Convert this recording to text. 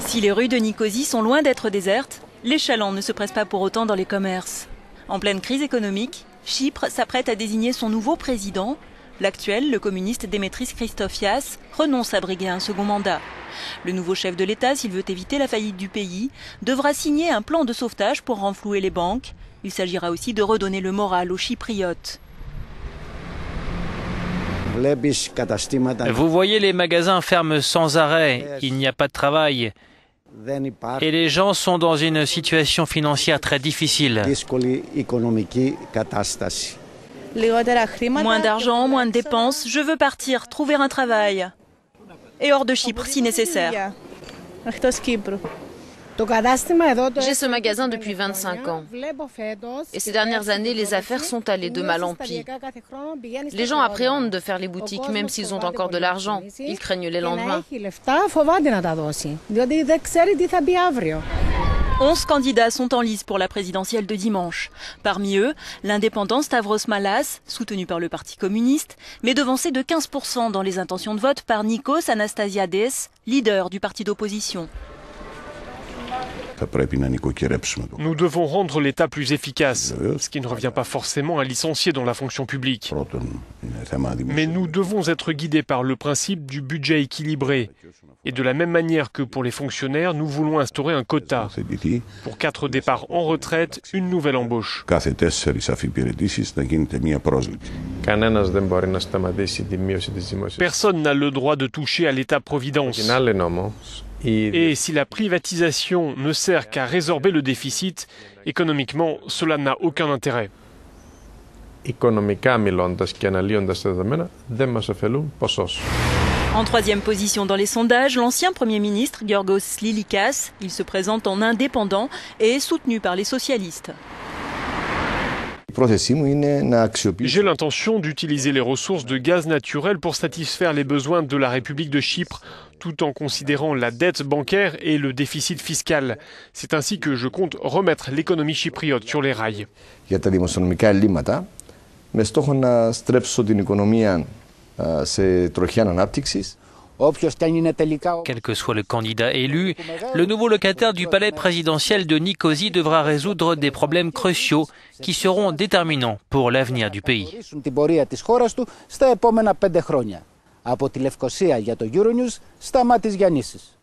Si les rues de Nicosie sont loin d'être désertes, les chalands ne se pressent pas pour autant dans les commerces. En pleine crise économique, Chypre s'apprête à désigner son nouveau président. L'actuel, le communiste Démétris Christofias, renonce à briguer un second mandat. Le nouveau chef de l'État, s'il veut éviter la faillite du pays, devra signer un plan de sauvetage pour renflouer les banques. Il s'agira aussi de redonner le moral aux Chypriotes. Vous voyez, les magasins ferment sans arrêt, il n'y a pas de travail. Et les gens sont dans une situation financière très difficile. Moins d'argent, moins de dépenses, je veux partir, trouver un travail. Et hors de Chypre si nécessaire. J'ai ce magasin depuis 25 ans. Et ces dernières années, les affaires sont allées de mal en pis. Les gens appréhendent de faire les boutiques, même s'ils ont encore de l'argent. Ils craignent les lendemains. 11 candidats sont en lice pour la présidentielle de dimanche. Parmi eux, l'indépendant Stavros Malas, soutenu par le Parti communiste, mais devancé de 15% dans les intentions de vote par Nikos Anastasiades, leader du parti d'opposition. Nous devons rendre l'État plus efficace, ce qui ne revient pas forcément à licencier dans la fonction publique. Mais nous devons être guidés par le principe du budget équilibré. Et de la même manière que pour les fonctionnaires, nous voulons instaurer un quota. Pour 4 départs en retraite, une nouvelle embauche. Personne n'a le droit de toucher à l'État-providence. Et si la privatisation ne sert qu'à résorber le déficit, économiquement, cela n'a aucun intérêt. En troisième position dans les sondages, l'ancien Premier ministre Giorgos Lilikas. Il se présente en indépendant et est soutenu par les socialistes. J'ai l'intention d'utiliser les ressources de gaz naturel pour satisfaire les besoins de la République de Chypre, tout en considérant la dette bancaire et le déficit fiscal. C'est ainsi que je compte remettre l'économie chypriote sur les rails. Quel que soit le candidat élu, le nouveau locataire du palais présidentiel de Nicosie devra résoudre des problèmes cruciaux qui seront déterminants pour l'avenir du pays. Από τη Λευκοσία για το Euronews, Σταμάτης Γιαννίσης.